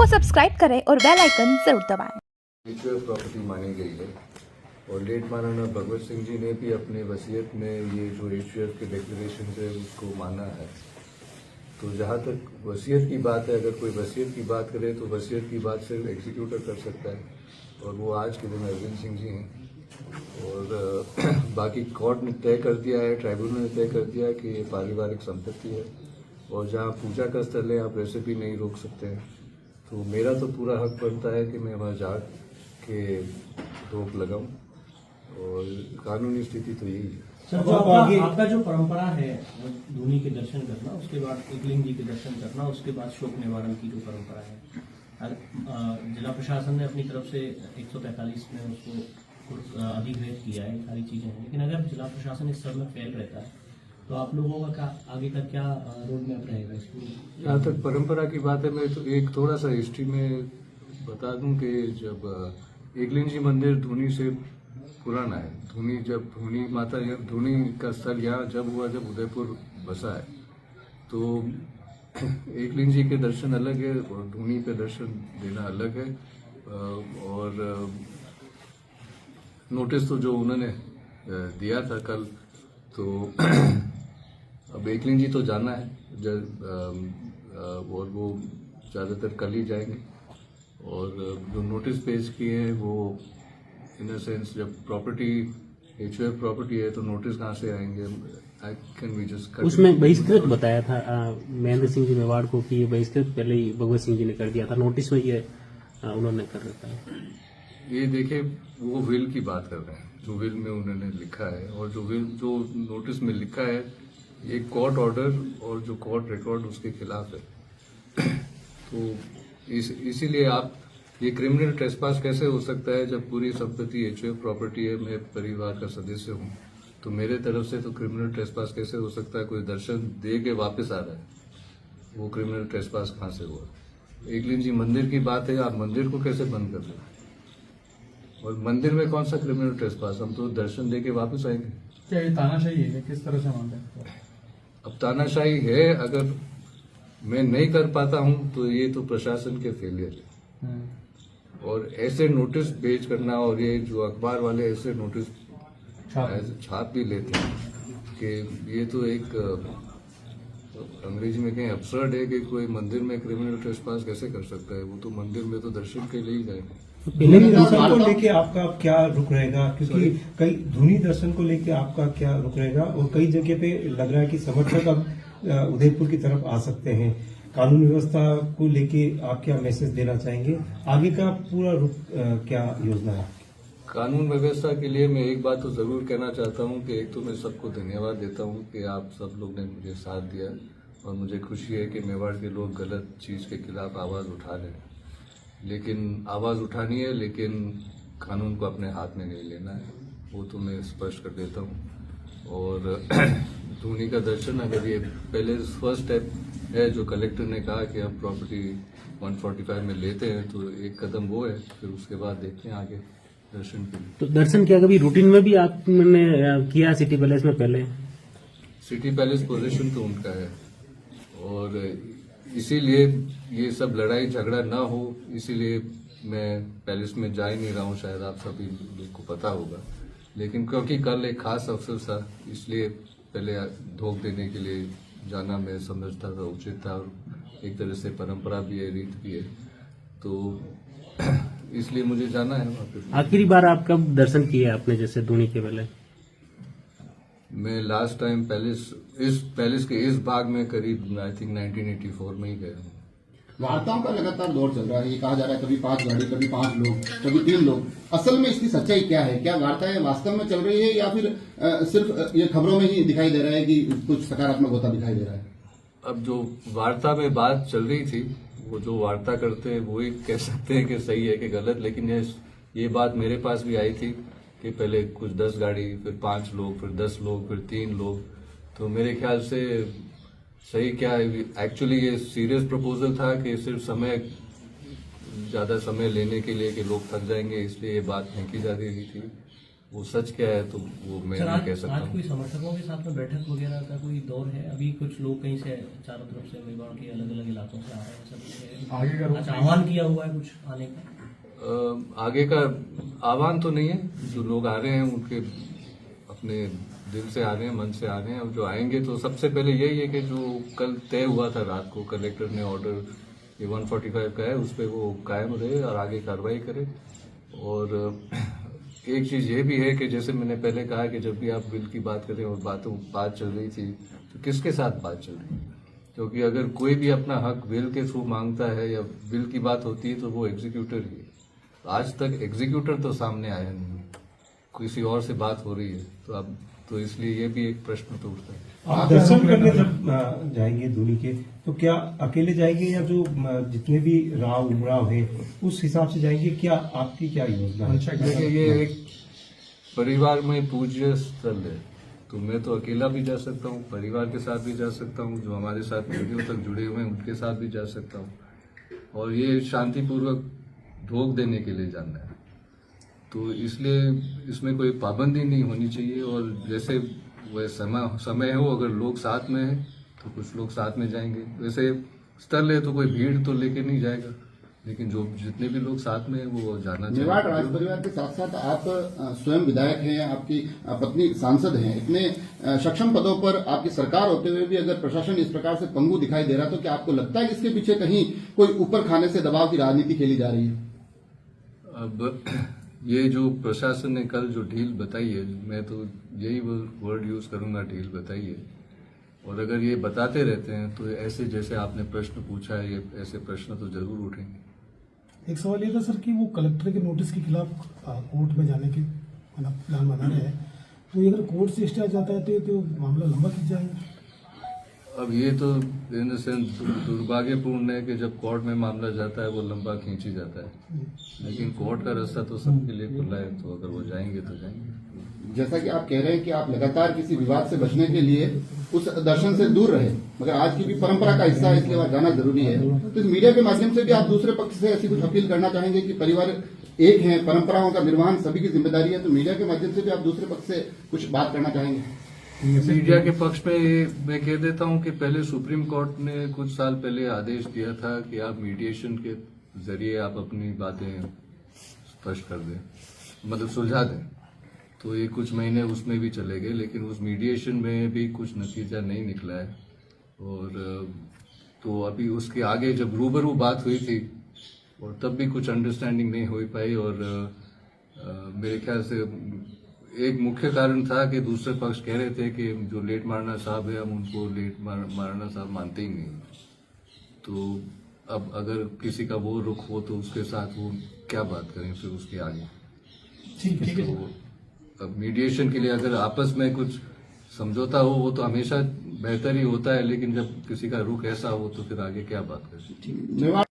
को सब्सक्राइब करें और बेल आइकन जरूर दबाएं। म्यूचुअल प्रॉपर्टी मानी गई है और लेट महाराणा भगवत सिंह जी ने भी अपने वसीयत में ये जो एचयूएफ के डिक्लेरेशन है उसको माना है। तो जहाँ तक वसीयत की बात है, अगर कोई वसीयत की बात करे तो वसीयत की बात सिर्फ एग्जीक्यूटर कर सकता है और वो आज के दिन अरविंद सिंह जी हैं। और बाकी कोर्ट ने तय कर दिया है, ट्राइब्यूनल ने तय कर दिया है कि ये पारिवारिक संपत्ति है और जहाँ पूजा का स्थल है आप वैसे भी नहीं रोक सकते हैं। तो मेरा तो पूरा हक बनता है कि मैं वहाँ जा के रोक लगाऊं और कानूनी स्थिति तो यही है। सर, जो आपका जो परंपरा है धूनी के दर्शन करना, उसके बाद एकलिंग जी के दर्शन करना, उसके बाद शोक निवारण की जो परंपरा है, जिला प्रशासन ने अपनी तरफ से 143 में उसको अधिग्रहित किया है, सारी चीजें हैं, लेकिन अगर जिला प्रशासन इस सब में फेल रहता है तो आप लोगों का आगे का क्या रोड मैप रहेगा इसको? जहाँ तक परंपरा की बात है, मैं तो एक थोड़ा सा हिस्ट्री में बता दूं कि जब एकलिंग जी मंदिर धूनी से पुराना है। धूनी माता धूनी का स्थल यहाँ जब हुआ जब उदयपुर बसा है, तो एकलिंग जी के दर्शन अलग है और धूनी पे दर्शन देना अलग है। और नोटिस तो जो उन्होंने दिया था कल, तो अब एकलिंग जी तो जाना है और वो ज़्यादातर कल ही जाएंगे। और जो नोटिस पेश किए हैं वो इन अ सेंस जब प्रॉपर्टी एचयूएफ प्रॉपर्टी है तो नोटिस कहाँ से आएंगे? आई कैन बी जस्ट उसमें बहिष्कृत बताया था महेंद्र सिंह जी मेवाड़ को कि ये बहिष्कृत पहले ही भगवत सिंह जी ने कर दिया था, नोटिस में ये उन्होंने कर रखा है। ये देखिए, वो विल की बात कर रहे हैं, जो विल में उन्होंने लिखा है और जो नोटिस में लिखा है ये कोर्ट ऑर्डर और जो कोर्ट रिकॉर्ड उसके खिलाफ है। तो इसीलिए आप ये क्रिमिनल ट्रेसपास कैसे हो सकता है जब पूरी संपत्ति एचयूएफ प्रॉपर्टी है, मैं परिवार का सदस्य हूँ, तो मेरे तरफ से तो क्रिमिनल ट्रेसपास कैसे हो सकता है? कोई दर्शन दे के वापस आ रहा है, वो क्रिमिनल ट्रेसपास कहाँ से हुआ? एकलिंग जी मंदिर की बात है, आप मंदिर को कैसे बंद कर रहे हैं? और मंदिर में कौन सा क्रिमिनल ट्रेसपास? हम तो दर्शन दे के वापस आएंगे। क्या ये तानाशाही है? किस तरह से मानते हैं? अब तानाशाही है, अगर मैं नहीं कर पाता हूं तो ये तो प्रशासन के फेलियर है। और ऐसे नोटिस पेश करना और ये जो अखबार वाले ऐसे नोटिस छाप भी लेते हैं कि ये तो एक अंग्रेजी में कहें अब्सर्ड है कि कोई मंदिर में क्रिमिनल ट्रेसपास कैसे कर सकता है? वो तो मंदिर में तो दर्शन के लिए ही जाएंगे। दर्शन को लेके आपका क्या रुख रहेगा? क्योंकि कई धूनी दर्शन को लेके आपका क्या रुख रहेगा? और कई जगह पे लग रहा है कि समर्थक अब उदयपुर की तरफ आ सकते हैं। कानून व्यवस्था को लेके आप क्या मैसेज देना चाहेंगे? आगे का पूरा रुख क्या योजना है? कानून व्यवस्था के लिए मैं एक बात तो जरूर कहना चाहता हूं कि एक तो मैं सबको धन्यवाद देता हूं कि आप सब लोग ने मुझे साथ दिया और मुझे खुशी है कि मेवाड़ के लोग गलत चीज के खिलाफ आवाज उठा रहे हैं। लेकिन आवाज उठानी है, लेकिन कानून को अपने हाथ में नहीं लेना है, वो तो मैं स्पष्ट कर देता हूँ। और धूनी का दर्शन अगर ये पहले फर्स्ट स्टेप है जो कलेक्टर ने कहा कि हम प्रॉपर्टी 145 में लेते हैं, तो एक कदम वो है, फिर उसके बाद देखते हैं आगे दर्शन के लिए। तो दर्शन क्या कभी रूटीन में भी आपने किया सिटी पैलेस में? पहले सिटी पैलेस पोजीशन तो उनका है और इसीलिए ये सब लड़ाई झगड़ा ना हो, इसीलिए मैं पैलेस में जा ही नहीं रहा हूँ, शायद आप सभी लोग को पता होगा। लेकिन क्योंकि कल एक खास अवसर था, इसलिए पहले धोख देने के लिए जाना मैं समझता था उचित था और एक तरह से परंपरा भी है, रीत भी है, तो इसलिए मुझे जाना है वहाँ पे। आखिरी बार आप कब दर्शन किए आपने, जैसे धूनी के पहले? मैं लास्ट टाइम पैलेस के इस भाग में करीब आई थिंक 1984 में ही गया हूँ। वार्ताओं का लगातार दौर चल रहा है, ये कहा जा रहा है कभी 5 गाड़ी, कभी 5 लोग, कभी 3 लोग। असल में इसकी सच्चाई क्या है? क्या वार्ताएं वास्तव में चल रही है या फिर सिर्फ ये खबरों में ही दिखाई दे रहा है कि कुछ सकारात्मक होता दिखाई दे रहा है? अब जो वार्ता में बात चल रही थी, वो जो वार्ता करते हैं वो ही कह सकते हैं कि सही है कि गलत, लेकिन ये बात मेरे पास भी आई थी कि पहले कुछ 10 गाड़ी, फिर 5 लोग, फिर 10 लोग, फिर 3 लोग। तो मेरे ख्याल से सही क्या है, एक्चुअली ये सीरियस प्रपोजल था कि सिर्फ ज्यादा समय लेने के लिए कि लोग थक जाएंगे, इसलिए ये बात फेंकी जा रही थी। वो सच क्या है तो वो मैं सर, नहीं कह आज सकता हूँ। कोई समर्थकों के साथ में बैठक वगैरह का कोई दौर है? अभी कुछ लोग कहीं से चारों तरफ से मेवाड़ के अलग अलग इलाकों से आ रहे हैं, सब आगे का रुख अच्छा, आह्वान किया हुआ है कुछ आने का? आगे का आह्वान तो नहीं है, जो लोग आ रहे हैं उनके अपने दिल से आ रहे हैं, मन से आ रहे हैं, और जो आएंगे तो सबसे पहले यही है कि जो कल तय हुआ था रात को, कलेक्टर ने ऑर्डर ये 145 का है, उस पर वो कायम रहे और आगे कार्रवाई करे। और एक चीज ये भी है कि जैसे मैंने पहले कहा कि जब भी आप बिल की बात करें और बात चल रही थी तो किसके साथ बात चल रही है, क्योंकि अगर कोई भी अपना हक बिल के थ्रू मांगता है या बिल की बात होती है तो वो एग्जीक्यूटर ही है। आज तक एग्जीक्यूटर तो सामने आया नहीं है, किसी और से बात हो रही है, तो अब तो इसलिए ये भी एक प्रश्न तो उठता है। आप दर्शन करने जब जाएंगे धोनी के, तो क्या अकेले जाएंगे या जो जितने भी राव उमराव है उस हिसाब से जाएंगे? क्या आपकी क्या योजना है? देखिए, ये एक परिवार में पूज्य स्थल है, तो मैं तो अकेला भी जा सकता हूँ, परिवार के साथ भी जा सकता हूँ, जो हमारे साथ पीढ़ियों तक जुड़े हुए हैं उनके साथ भी जा सकता हूँ, और ये शांतिपूर्वक ढोक देने के लिए जाना है। तो इसलिए इसमें कोई पाबंदी नहीं होनी चाहिए, और जैसे वह समय हो, अगर लोग साथ में हैं तो कुछ लोग साथ में जाएंगे। वैसे स्थल है तो कोई भीड़ तो लेके नहीं जाएगा, लेकिन जो जितने भी लोग साथ में हैं वो जाना मेवाड़ चाहिए। राज परिवार के साथ साथ आप स्वयं विधायक हैं, आपकी पत्नी सांसद हैं, इतने सक्षम पदों पर आपकी सरकार होते हुए भी अगर प्रशासन इस प्रकार से पंगु दिखाई दे रहा तो क्या आपको लगता है कि इसके पीछे कहीं कोई ऊपर खाने से दबाव की राजनीति खेली जा रही है? अब ये जो प्रशासन ने कल जो ढील बताई है, मैं तो यही वर्ड यूज करूंगा, ढील बताई है। और अगर ये बताते रहते हैं तो ऐसे जैसे आपने प्रश्न पूछा है, ये ऐसे प्रश्न तो जरूर उठेंगे। एक सवाल ये था सर कि वो कलेक्टर के नोटिस के खिलाफ कोर्ट में जाने की प्लान बना रहे हैं, तो ये अगर कोर्ट से स्टे आ जाता है तो मामला लंबा खिंच जाएगा। अब ये तो इन द सेंस दुर्भाग्यपूर्ण है कि जब कोर्ट में मामला जाता है वो लंबा खींच ही जाता है, लेकिन कोर्ट का रास्ता तो सबके लिए खुला है, तो अगर वो जाएंगे तो जाएंगे। जैसा कि आप कह रहे हैं कि आप लगातार किसी विवाद से बचने के लिए उस दर्शन से दूर रहे, मगर आज की भी परंपरा का हिस्सा है, इसलिए वहां जाना जरूरी है। तो इस मीडिया के माध्यम से भी आप दूसरे पक्ष से ऐसी कुछ अपील करना चाहेंगे कि परिवार एक है, परंपराओं का निर्वहन सभी की जिम्मेदारी है, तो मीडिया के माध्यम से भी आप दूसरे पक्ष से कुछ बात करना चाहेंगे? मीडिया के पक्ष में ये मैं कह देता हूं कि पहले सुप्रीम कोर्ट ने कुछ साल पहले आदेश दिया था कि आप मीडिएशन के जरिए आप अपनी बातें स्पष्ट कर दें, मतलब सुलझा दें। तो ये कुछ महीने उसमें भी चले गए, लेकिन उस मीडिएशन में भी कुछ नतीजा नहीं निकला है। और तो अभी उसके आगे जब रूबरू बात हुई थी और तब भी कुछ अंडरस्टैंडिंग नहीं हो पाई, और मेरे ख्याल से एक मुख्य कारण था कि दूसरे पक्ष कह रहे थे कि जो लेट मारना साहब है हम उनको लेट मारना साहब मानते ही नहीं। तो अब अगर किसी का वो रुख हो तो उसके साथ वो क्या बात करें फिर उसके आगे। ठीक है। तो अब मीडिएशन के लिए अगर आपस में कुछ समझौता हो वो तो हमेशा बेहतर ही होता है, लेकिन जब किसी का रुख ऐसा हो तो फिर आगे क्या बात करें। मेवाड़